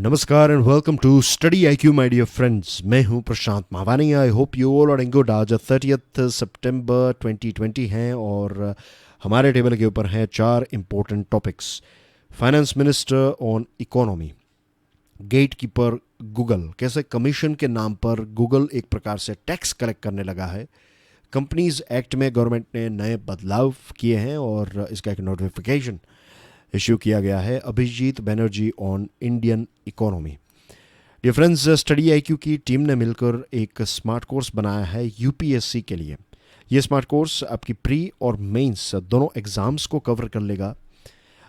नमस्कार and welcome to study I Q my dear friends. मैं हूं Prashant Mawani. I hope you all are in good. आज 30 सितंबर 2020 हैं और हमारे टेबल के ऊपर हैं चार important topics. Finance minister on economy, gate keeper Google, कैसे कमीशन के नाम पर गूगल एक प्रकार से टैक्स कलेक्ट करने लगा है। कंपनीज एक्ट में गवर्नमेंट ने नए बदलाव किए हैं और इसका एक नोटिफिकेशन इश्यू किया गया है। Abhijit Banerjee on Indian economy. Dear friends, study IQ की टीम ने मिलकर एक स्मार्ट कोर्स बनाया है यूपीएससी के लिए। ये स्मार्ट कोर्स आपकी प्री और मेंस दोनों एग्जाम्स को कवर कर लेगा।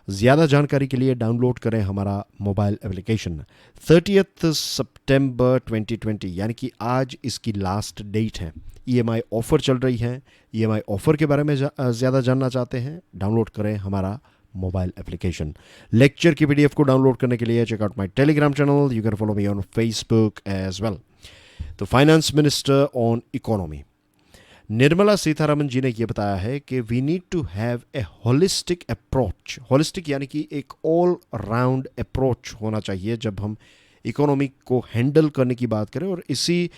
ज़्यादा जानकारी के लिए डाउनलोड करें हमारा मोबाइल एप्लीकेशन। 30 सितंबर 2020 यानी कि आज इसकी लास्ट डेट है। ईएमआई ऑफ़र चल रही है। ईएमआई ऑफ़र के बारे में ज़्यादा जानना चाहते हैं, डाउनलोड करें हमारा मोबाइल एप्लीकेशन। लेक्चर की पीडीएफ को डाउनलोड करने के लिए check out my Telegram channel. You can follow me on Facebook as well. तो finance minister on economy Nirmala Sitharaman ji ने यह बताया है कि we need to have a holistic approach. Holistic यानी कि एक ऑल राउंड अप्रोच होना चाहिए जब हम इकोनॉमी को हैंडल करने की बात करें, और इसी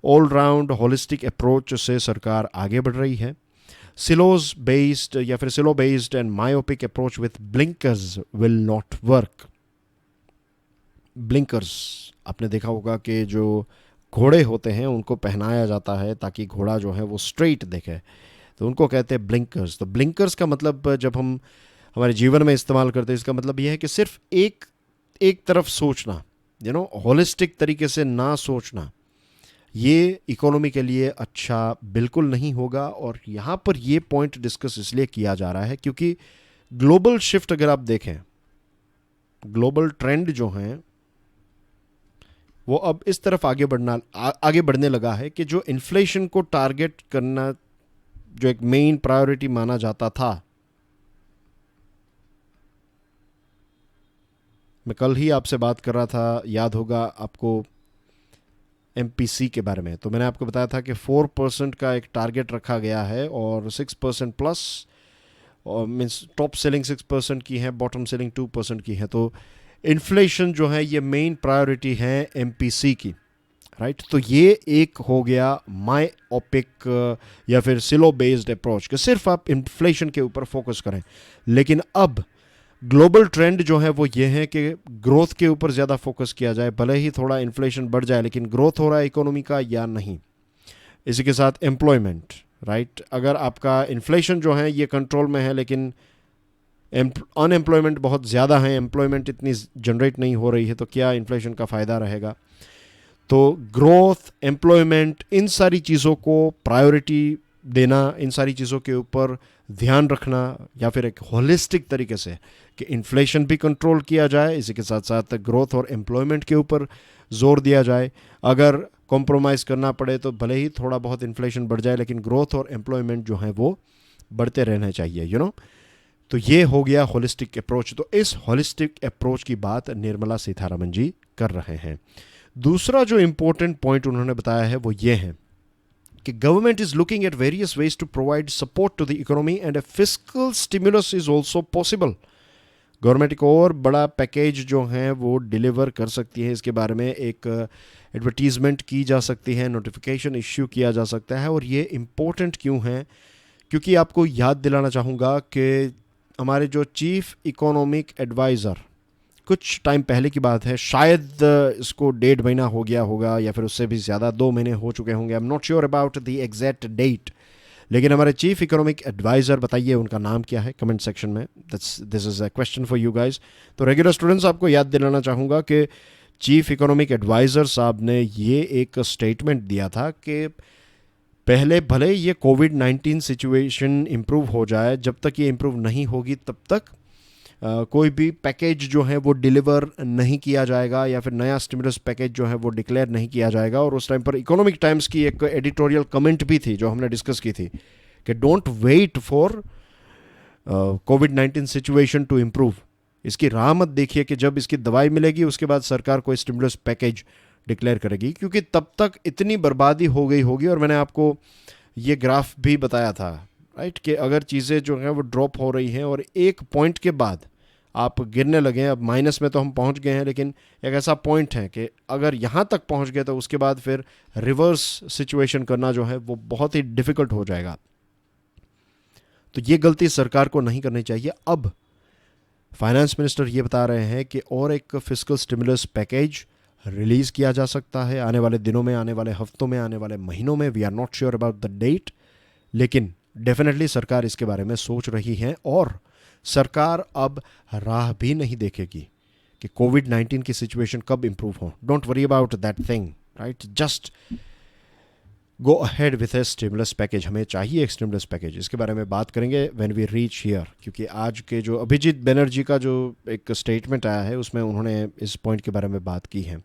ऑल राउंड होलिस्टिक अप्रोच से सरकार आगे बढ़ रही है। सिलोज बेस्ड या फिर silo based and myopic approach with blinkers will not work. Blinkers आपने देखा होगा कि जो घोड़े होते हैं उनको पहनाया जाता है ताकि घोड़ा जो है वो स्ट्रेट दिखे, तो उनको कहते हैं ब्लिंकर्स। तो ब्लिंकर्स का मतलब जब हम हमारे जीवन में इस्तेमाल करते हैं, इसका मतलब यह है कि सिर्फ एक तरफ सोचना, होलिस्टिक तरीके से ना सोचना, ये इकोनॉमी के लिए अच्छा बिल्कुल नहीं होगा। और यहाँ पर ये पॉइंट डिस्कस इसलिए किया जा रहा है क्योंकि ग्लोबल शिफ्ट अगर आप देखें, ग्लोबल ट्रेंड जो हैं वो अब इस तरफ आगे बढ़ने लगा है कि जो इन्फ्लेशन को टारगेट करना जो एक मेन प्रायोरिटी माना जाता था, मैं कल ही आपसे बात कर रहा था, याद होगा आपको, एमपीसी के बारे में। तो मैंने आपको बताया था कि 4% का एक टारगेट रखा गया है और 6% प्लस, और मीन्स टॉप सेलिंग 6% की है, बॉटम सेलिंग 2% की है। तो इन्फ्लेशन जो है ये मेन प्रायोरिटी है एमपीसी की, राइट। तो ये एक हो गया मायोपिक या फिर सिलो बेस्ड अप्रोच कि सिर्फ आप इन्फ्लेशन के ऊपर फोकस करें। लेकिन अब ग्लोबल ट्रेंड जो है वो ये है कि ग्रोथ के ऊपर ज़्यादा फोकस किया जाए, भले ही थोड़ा इन्फ्लेशन बढ़ जाए लेकिन ग्रोथ हो रहा है इकोनॉमी का या नहीं। इसी के साथ एम्प्लॉयमेंट, राइट। अगर आपका इन्फ्लेशन जो है ये कंट्रोल में है लेकिन अनएम्प्लॉयमेंट बहुत ज़्यादा है, एम्प्लॉयमेंट इतनी जनरेट नहीं हो रही है, तो क्या इन्फ्लेशन का फ़ायदा रहेगा। तो ग्रोथ, एम्प्लॉयमेंट, इन सारी चीज़ों को प्रायोरिटी देना, इन सारी चीज़ों के ऊपर ध्यान रखना, या फिर एक होलिस्टिक तरीके से कि इन्फ्लेशन भी कंट्रोल किया जाए, इसी के साथ साथ ग्रोथ और एम्प्लॉयमेंट के ऊपर जोर दिया जाए। अगर कॉम्प्रोमाइज़ करना पड़े तो भले ही थोड़ा बहुत इन्फ्लेशन बढ़ जाए लेकिन ग्रोथ और एम्प्लॉयमेंट जो है वो बढ़ते रहने चाहिए, तो ये हो गया होलिस्टिक अप्रोच। तो इस होलिस्टिक अप्रोच की बात निर्मला सीतारमन जी कर रहे हैं। दूसरा जो इम्पोर्टेंट पॉइंट उन्होंने बताया है वो ये है कि government is looking at various ways to provide support to the economy and a fiscal stimulus is also possible. Government एक और बड़ा पैकेज जो है वो डिलीवर कर सकती है। इसके बारे में एक एडवर्टीजमेंट की जा सकती है, नोटिफिकेशन इश्यू किया जा सकता है। और ये इम्पोर्टेंट क्यों है, क्योंकि आपको याद दिलाना चाहूँगा कि हमारे जो चीफ इकोनॉमिक एडवाइज़र, कुछ टाइम पहले की बात है, शायद इसको 1.5 महीना हो गया होगा या फिर उससे भी ज़्यादा, 2 महीने हो चुके होंगे, I am not sure about the exact date. लेकिन हमारे चीफ इकोनॉमिक एडवाइज़र, बताइए उनका नाम क्या है कमेंट सेक्शन में। This is a question for you guys. तो रेगुलर स्टूडेंट्स, आपको याद दिलाना चाहूँगा कि चीफ इकोनॉमिक एडवाइज़र साहब ने ये एक स्टेटमेंट दिया था कि पहले भले ये कोविड-19 सिचुएशन इम्प्रूव हो जाए, जब तक ये इम्प्रूव नहीं होगी तब तक कोई भी पैकेज जो है वो डिलीवर नहीं किया जाएगा या फिर नया स्टिमुलस पैकेज जो है वो डिक्लेयर नहीं किया जाएगा। और उस टाइम पर इकोनॉमिक टाइम्स की एक एडिटोरियल कमेंट भी थी जो हमने डिस्कस की थी कि डोंट वेट फॉर कोविड-19 सिचुएशन टू इम्प्रूव। इसकी राह मत देखिए कि जब इसकी दवाई मिलेगी उसके बाद सरकार कोई स्टिमुलस पैकेज डिक्लेयर करेगी, क्योंकि तब तक इतनी बर्बादी हो गई होगी। और मैंने आपको ये ग्राफ भी बताया था, राइट, कि अगर चीज़ें जो हैं वो ड्रॉप हो रही हैं और एक पॉइंट के बाद आप गिरने लगे हैं। अब माइनस में तो हम पहुंच गए हैं, लेकिन एक ऐसा पॉइंट है कि अगर यहाँ तक पहुंच गए तो उसके बाद फिर रिवर्स सिचुएशन करना जो है वो बहुत ही डिफ़िकल्ट हो जाएगा। तो ये गलती सरकार को नहीं करनी चाहिए। अब फाइनेंस मिनिस्टर ये बता रहे हैं कि और एक फिस्कल स्टिमुलस पैकेज रिलीज़ किया जा सकता है आने वाले दिनों में, आने वाले हफ्तों में, आने वाले महीनों में। We are not sure about the date, लेकिन डेफिनेटली सरकार इसके बारे में सोच रही है। और सरकार अब राह भी नहीं देखेगी कि कोविड-19 की सिचुएशन कब इंप्रूव हो। Don't worry about that thing, right? Just go ahead with A stimulus package. हमें चाहिए एक स्टिमुलस पैकेज, इसके बारे में बात करेंगे व्हेन वी रीच हियर, क्योंकि आज के जो अभिजीत बनर्जी का जो एक स्टेटमेंट आया है उसमें उन्होंने इस पॉइंट के बारे में बात की है।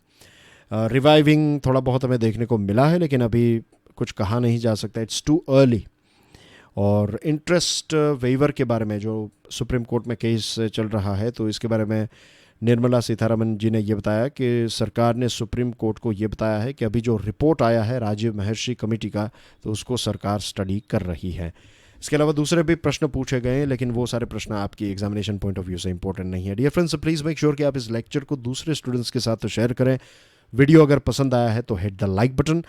रिवाइविंग थोड़ा बहुत हमें देखने को मिला है, लेकिन अभी कुछ कहा नहीं जा सकता, इट्स टू अर्ली। और इंटरेस्ट वेवर के बारे में जो सुप्रीम कोर्ट में केस चल रहा है, तो इसके बारे में निर्मला सीतारमण जी ने ये बताया कि सरकार ने सुप्रीम कोर्ट को ये बताया है कि अभी जो रिपोर्ट आया है राजीव महर्षि कमेटी का, तो उसको सरकार स्टडी कर रही है। इसके अलावा दूसरे भी प्रश्न पूछे गए हैं, लेकिन वो सारे प्रश्न आपकी एग्जामिनेशन पॉइंट ऑफ व्यू से इंपॉर्टेंट नहीं है। Dear friends, please make sure कि आप इस लेक्चर को दूसरे स्टूडेंट्स के साथ तो शेयर करें। वीडियो अगर पसंद आया है तो हिट द लाइक बटन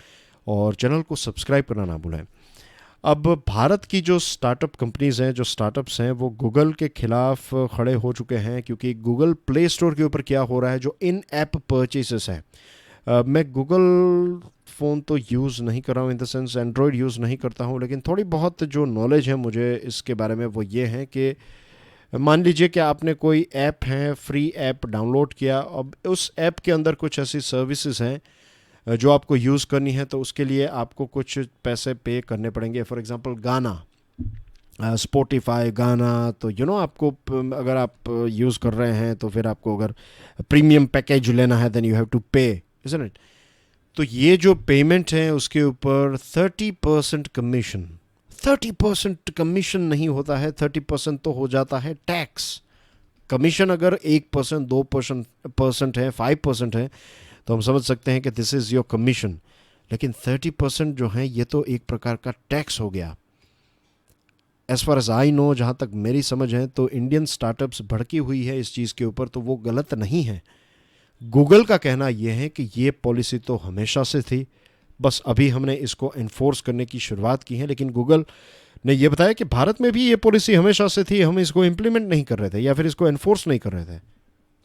और चैनल को सब्सक्राइब करना ना भूलें। अब भारत की जो स्टार्टअप कंपनीज़ हैं, जो स्टार्टअप्स हैं, वो गूगल के ख़िलाफ़ खड़े हो चुके हैं, क्योंकि गूगल प्ले स्टोर के ऊपर क्या हो रहा है, जो इन ऐप परचेसेस हैं। मैं गूगल फ़ोन तो यूज़ नहीं कर रहा हूँ, in the sense Android use नहीं करता हूँ, लेकिन थोड़ी बहुत जो नॉलेज है मुझे इसके बारे में वो ये है कि मान लीजिए कि आपने कोई ऐप है, फ्री ऐप डाउनलोड किया। अब उस ऐप के अंदर कुछ ऐसी सर्विसेज हैं जो आपको यूज़ करनी है, तो उसके लिए आपको कुछ पैसे पे करने पड़ेंगे। फॉर एग्जांपल गाना, स्पॉटिफाई, गाना, तो आपको अगर आप यूज़ कर रहे हैं तो फिर आपको अगर प्रीमियम पैकेज लेना है देन यू हैव टू पे, इज़न्ट इट? तो ये जो पेमेंट है उसके ऊपर 30% कमीशन, 30% कमीशन नहीं होता है, 30% तो हो जाता है टैक्स। कमीशन अगर 1%, 2% है, 5% है, तो हम समझ सकते हैं कि दिस इज़ योर कमीशन। लेकिन 30% जो है ये तो एक प्रकार का टैक्स हो गया। As far as I know, जहाँ तक मेरी समझ है, तो इंडियन स्टार्टअप्स भड़की हुई है इस चीज़ के ऊपर, तो वो गलत नहीं है। गूगल का कहना यह है कि ये पॉलिसी तो हमेशा से थी, बस अभी हमने इसको एनफोर्स करने की शुरुआत की है। लेकिन गूगल ने यह बताया कि भारत में भी ये पॉलिसी हमेशा से थी, हम इसको इम्प्लीमेंट नहीं कर रहे थे या फिर इसको एनफोर्स नहीं कर रहे थे।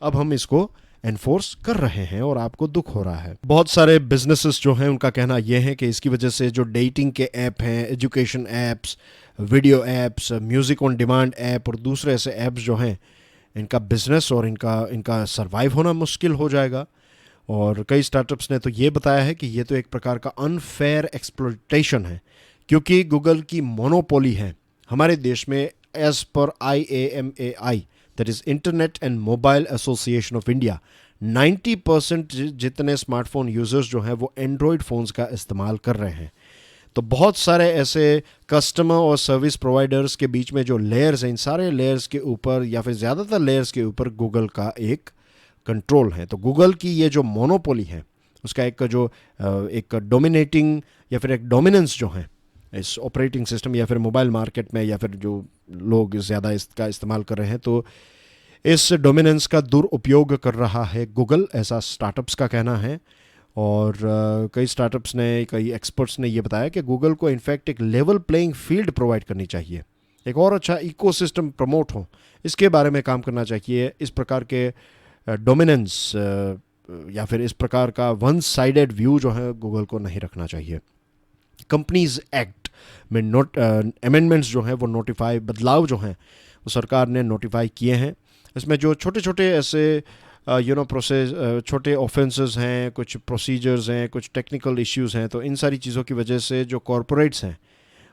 अब हम इसको एनफोर्स कर रहे हैं और आपको दुख हो रहा है। बहुत सारे बिजनेसेस जो हैं उनका कहना यह है कि इसकी वजह से जो डेटिंग के ऐप हैं, education apps, video apps, music on demand app और दूसरे ऐसे ऐप्स जो हैं, इनका बिजनेस और इनका सर्वाइव होना मुश्किल हो जाएगा। और कई स्टार्टअप्स ने तो ये बताया है कि ये तो एक प्रकार का अनफेयर एक्सप्लॉयटेशन है, क्योंकि गूगल की मोनोपोली है हमारे देश में। As per IAMAI, that is internet and mobile association of India, 90% जितने स्मार्टफोन यूज़र्स जो हैं वो एंड्रॉयड फ़ोन्स का इस्तेमाल कर रहे हैं। तो बहुत सारे ऐसे कस्टमर और सर्विस प्रोवाइडर्स के बीच में जो लेयर्स हैं, इन सारे लेयर्स के ऊपर या फिर ज़्यादातर लेयर्स के ऊपर गूगल का एक कंट्रोल है। तो गूगल की ये जो मोनोपोली है उसका एक डोमिनेटिंग या फिर एक डोमिनेंस जो है इस ऑपरेटिंग सिस्टम या फिर मोबाइल मार्केट में, या फिर जो लोग ज़्यादा इसका इस्तेमाल कर रहे हैं, तो इस डोमिनेंस का दुरुपयोग कर रहा है गूगल, ऐसा स्टार्टअप्स का कहना है। और कई स्टार्टअप्स ने, कई एक्सपर्ट्स ने ये बताया कि गूगल को इनफैक्ट एक लेवल प्लेइंग फील्ड प्रोवाइड करनी चाहिए, एक और अच्छा इकोसिस्टम प्रमोट हो, इसके बारे में काम करना चाहिए। इस प्रकार के डोमिनेंस या फिर इस प्रकार का वन साइडेड व्यू जो है गूगल को नहीं रखना चाहिए। कंपनीज एक्ट में अमेंडमेंट्स जो हैं वो नोटिफाई, बदलाव जो हैं वो सरकार ने नोटिफाई किए हैं। इसमें जो छोटे छोटे ऐसे प्रोसेस, छोटे ऑफेंसेस हैं, कुछ प्रोसीजर्स हैं, कुछ टेक्निकल इश्यूज़ हैं, तो इन सारी चीज़ों की वजह से जो कॉरपोरेट्स हैं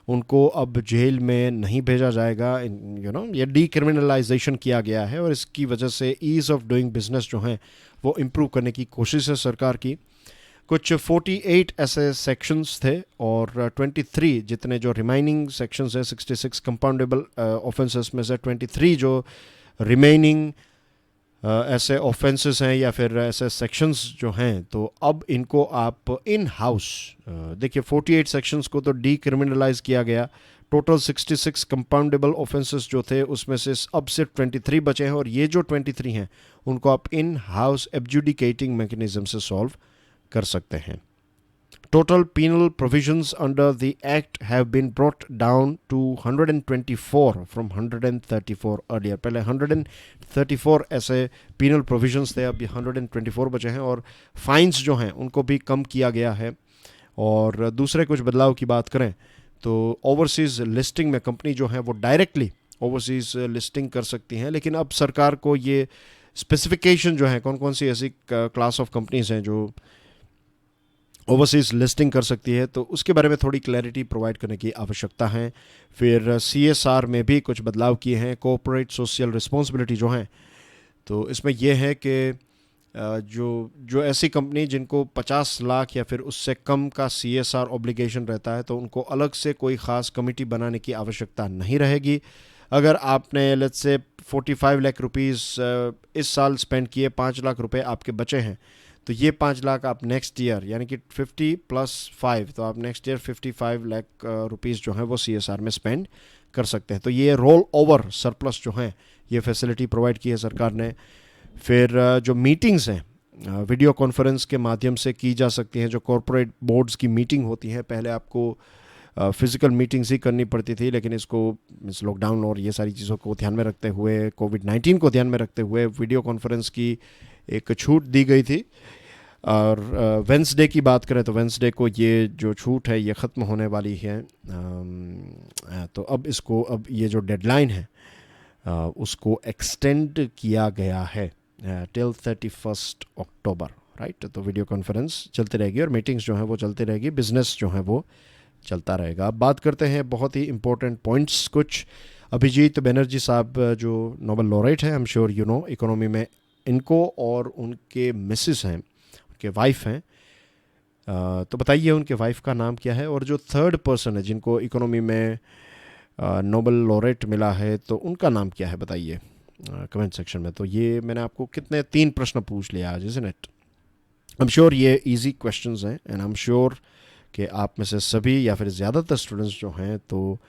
उनको अब जेल में नहीं भेजा जाएगा। ये डीक्रिमिनलाइजेशन किया गया है और इसकी वजह से ईज़ ऑफ डूइंग बिजनेस जो हैं वो इम्प्रूव करने की कोशिश है सरकार की। कुछ 48 ऐसे सेक्शंस थे और 23 जितने जो रिमाइनिंग सेक्शंस हैं, 66 कंपाउंडेबल ऑफेंसेस में से 23 जो रिमेनिंग ऐसे ऑफेंसेस हैं या फिर ऐसे सेक्शंस जो हैं, तो अब इनको आप इन हाउस, देखिए 48 सेक्शंस को तो डीक्रिमिनलाइज किया गया, टोटल 66 कंपाउंडेबल ऑफेंसेस जो थे उसमें से अब सिर्फ 23 बचे हैं, और ये जो 23 हैं उनको आप इन हाउस एब्जुडिकेटिंग मैकेनिज्म से सॉल्व कर सकते हैं. Total penal provisions under the Act have been brought down to 124 from 134 earlier. पहले 134 ऐसे penal provisions थे, अब 124 बचे हैं, और फाइन्स जो हैं उनको भी कम किया गया है. और दूसरे कुछ बदलाव की बात करें तो ओवरसीज़ लिस्टिंग में कंपनी जो है वो डायरेक्टली ओवरसीज़ लिस्टिंग कर सकती हैं, लेकिन अब सरकार को ये स्पेसिफिकेशन जो है कौन कौन सी ऐसी क्लास ऑफ कंपनीज हैं जो ओवरसीज लिस्टिंग कर सकती है, तो उसके बारे में थोड़ी क्लैरिटी प्रोवाइड करने की आवश्यकता है. फिर CSR में भी कुछ बदलाव किए हैं. कॉर्पोरेट सोशल रिस्पॉन्सिबिलिटी जो है, तो इसमें यह है कि जो ऐसी कंपनी जिनको 50 लाख या फिर उससे कम का CSR ऑब्लिगेशन रहता है, तो उनको अलग से कोई ख़ास कमेटी बनाने की आवश्यकता नहीं रहेगी. अगर आपने लेट्स से 45 लाख रुपीज़ इस साल स्पेंड किए, 5 लाख रुपए आपके बचे हैं, तो ये 5 लाख आप नेक्स्ट ईयर यानी कि 50 + 5, तो आप नेक्स्ट ईयर 55 लाख रुपीज़ जो हैं वो CSR में स्पेंड कर सकते हैं. तो ये रोल ओवर सरप्लस जो हैं ये फैसिलिटी प्रोवाइड की है सरकार ने. फिर जो मीटिंग्स हैं वीडियो कॉन्फ्रेंस के माध्यम से की जा सकती हैं. जो कॉरपोरेट बोर्ड्स की मीटिंग होती है, पहले आपको फ़िज़िकल मीटिंग्स ही करनी पड़ती थी, लेकिन इसको इस लॉकडाउन और ये सारी चीज़ों को ध्यान में रखते हुए, कोविड-19 को ध्यान में रखते हुए वीडियो कॉन्फ्रेंस की एक छूट दी गई थी. और वेंसडे की बात करें तो वेंसडे को ये जो छूट है ये ख़त्म होने वाली है. तो अब ये जो डेडलाइन है उसको एक्सटेंड किया गया है टिल 31 अक्टूबर, राइट. तो वीडियो कॉन्फ्रेंस चलती रहेगी और मीटिंग्स जो हैं वो चलती रहेगी, बिजनेस जो है वो चलता रहेगा. अब बात करते हैं बहुत ही इंपॉर्टेंट पॉइंट्स कुछ. अभिजीत बनर्जी साहब जो नोबेल लॉरेट हैं, I am sure you know, economy में इनको और उनके मिसेस हैं, उनके वाइफ हैं, तो बताइए उनके वाइफ का नाम क्या है, और जो थर्ड पर्सन है जिनको इकोनॉमी में नोबेल लॉरेट मिला है तो उनका नाम क्या है, बताइए कमेंट सेक्शन में. तो ये मैंने आपको कितने 3 प्रश्न पूछ लिया आज, isn't it. I am sure ये इजी क्वेश्चंस हैं, एंड आई एम श्योर कि आप में से सभी या फिर ज़्यादातर स्टूडेंट्स जो हैं तो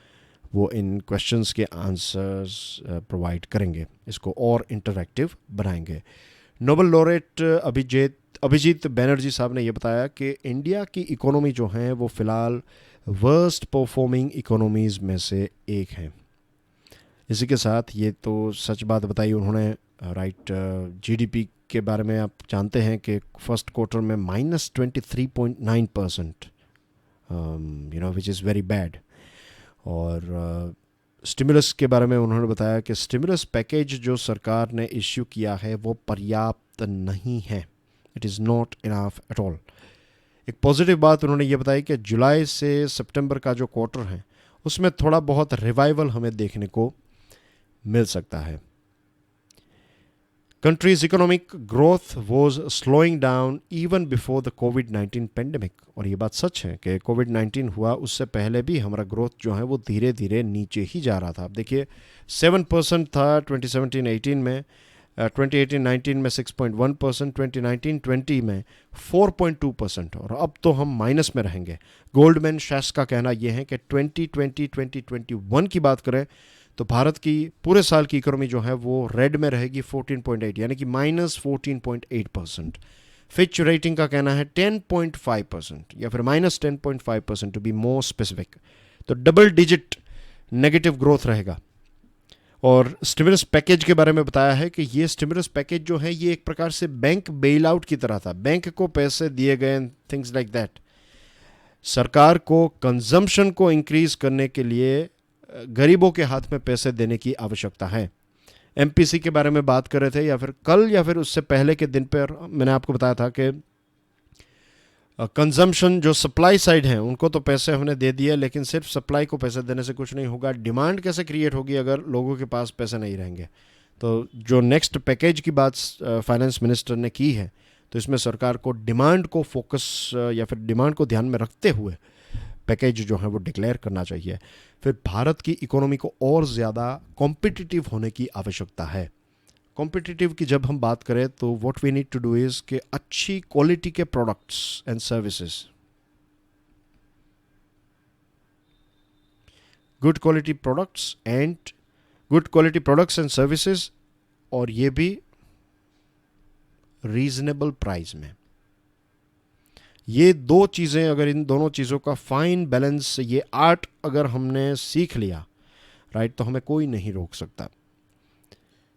वो इन क्वेश्चंस के आंसर्स प्रोवाइड करेंगे, इसको और इंटरैक्टिव बनाएंगे. नोबेल लॉरेट अभिजीत बनर्जी साहब ने ये बताया कि इंडिया की इकोनॉमी जो है वो फ़िलहाल वर्स्ट परफॉर्मिंग इकोनॉमीज़ में से एक है. इसी के साथ ये तो सच बात बताई उन्होंने, राइट. GDP के बारे में आप जानते हैं कि फर्स्ट क्वार्टर में -23.9%, you know, which is very bad. और स्टिमुलस के बारे में उन्होंने बताया कि स्टिमुलस पैकेज जो सरकार ने इश्यू किया है वो पर्याप्त नहीं है. It is not enough at all. एक पॉजिटिव बात उन्होंने ये बताई कि जुलाई से सितंबर का जो क्वार्टर है उसमें थोड़ा बहुत रिवाइवल हमें देखने को मिल सकता है. Country's economic growth was slowing down even before the COVID-19 pandemic. और ये बात सच है कि कोविड-19 हुआ उससे पहले भी हमारा ग्रोथ जो है वो धीरे धीरे नीचे ही जा रहा था. आप देखिए 7% था 2017-18 में, 2018-19 में 6.1%, 2019-20 में 4.2%, और अब तो हम माइनस में रहेंगे. गोल्डमैन सैक्स का कहना यह है कि 2020-2021 की बात करें तो भारत की पूरे साल की इकोनॉमी जो है वो रेड में रहेगी 14.8, यानी कि -14.8%. फिच रेटिंग का कहना है 10.5% या फिर -10.5% टू बी मोर स्पेसिफिक. तो डबल डिजिट नेगेटिव ग्रोथ रहेगा. और स्टिमुलस पैकेज के बारे में बताया है कि ये स्टिमुलस पैकेज जो है ये एक प्रकार से बैंक बेल आउट की तरह था. बैंक को पैसे दिए गए, थिंग्स लाइक दैट. सरकार को कंजम्पशन को इंक्रीज करने के लिए गरीबों के हाथ में पैसे देने की आवश्यकता है. MPC के बारे में बात कर रहे थे, या फिर कल या फिर उससे पहले के दिन पर मैंने आपको बताया था कि कंजम्पशन जो सप्लाई साइड है उनको तो पैसे हमने दे दिए, लेकिन सिर्फ सप्लाई को पैसे देने से कुछ नहीं होगा. डिमांड कैसे क्रिएट होगी अगर लोगों के पास पैसे नहीं रहेंगे. तो जो नेक्स्ट पैकेज की बात फाइनेंस मिनिस्टर ने की है, तो इसमें सरकार को डिमांड को फोकस या फिर डिमांड को ध्यान में रखते हुए पैकेज जो है वो डिक्लेयर करना चाहिए. फिर भारत की इकोनॉमी को और ज़्यादा कॉम्पिटिटिव होने की आवश्यकता है. कॉम्पिटिटिव की जब हम बात करें तो what we need to do is कि अच्छी क्वालिटी के products and services, good quality products and services, और ये भी रीजनेबल प्राइस में। ये दो चीज़ें, अगर इन दोनों चीज़ों का फाइन बैलेंस, ये आर्ट अगर हमने सीख लिया राइट, तो हमें कोई नहीं रोक सकता।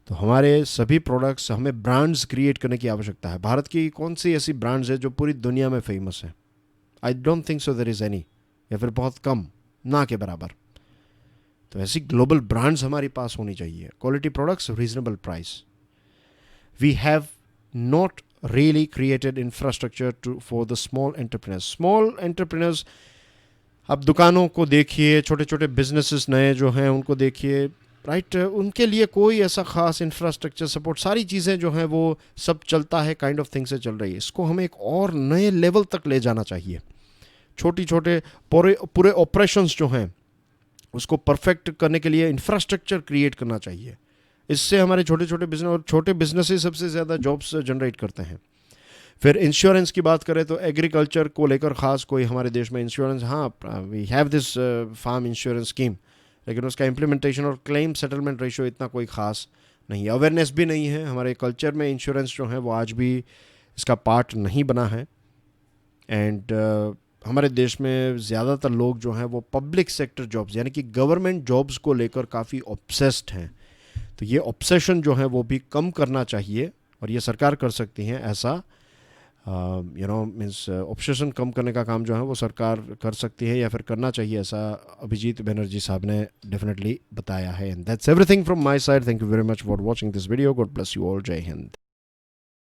तो हमारे सभी प्रोडक्ट्स, हमें ब्रांड्स क्रिएट करने की आवश्यकता है। भारत की कौन सी ऐसी ब्रांड्स है जो पूरी दुनिया में फेमस है? I don't think so there is any, या फिर बहुत कम, ना के बराबर। तो ऐसी ग्लोबल ब्रांड्स हमारे पास होनी चाहिए, quality products, reasonable price. We have not really created infrastructure for the small entrepreneurs. आप दुकानों को देखिए, छोटे छोटे बिजनेसेस नए जो हैं उनको देखिए राइट, उनके लिए कोई ऐसा खास इंफ्रास्ट्रक्चर सपोर्ट, सारी चीज़ें जो हैं वो सब चलता है काइंड ऑफ थिंग से चल रही है। इसको हमें एक और नए लेवल तक ले जाना चाहिए। छोटे पूरे ऑपरेशंस जो हैं उसको परफेक्ट करने के लिए इंफ्रास्ट्रक्चर क्रिएट करना चाहिए। इससे हमारे छोटे छोटे बिजनेस, और छोटे बिजनेस ही सबसे ज़्यादा जॉब्स जनरेट करते हैं। फिर इंश्योरेंस की बात करें तो एग्रीकल्चर को लेकर ख़ास कोई हमारे देश में इंश्योरेंस, हाँ we have this farm insurance scheme, लेकिन उसका इम्प्लीमेंटेशन और क्लेम सेटलमेंट रेशो इतना कोई ख़ास नहीं है, अवेयरनेस भी नहीं है। हमारे कल्चर में इंश्योरेंस जो है वो आज भी इसका पार्ट नहीं बना है। एंड हमारे देश में ज़्यादातर लोग जो हैं वो पब्लिक सेक्टर जॉब्स यानी कि गवर्नमेंट जॉब्स को लेकर काफ़ी ऑब्सेस्ड हैं। तो ये ऑब्सेशन जो है वो भी कम करना चाहिए, और ये सरकार कर सकती है ऐसा, मीन्स ऑब्सेशन कम करने का काम जो है वो सरकार कर सकती है या फिर करना चाहिए, ऐसा अभिजीत बनर्जी साहब ने डेफिनेटली बताया है। And that's everything from my side. Thank you very much for watching this video. God bless you all. जय हिंद।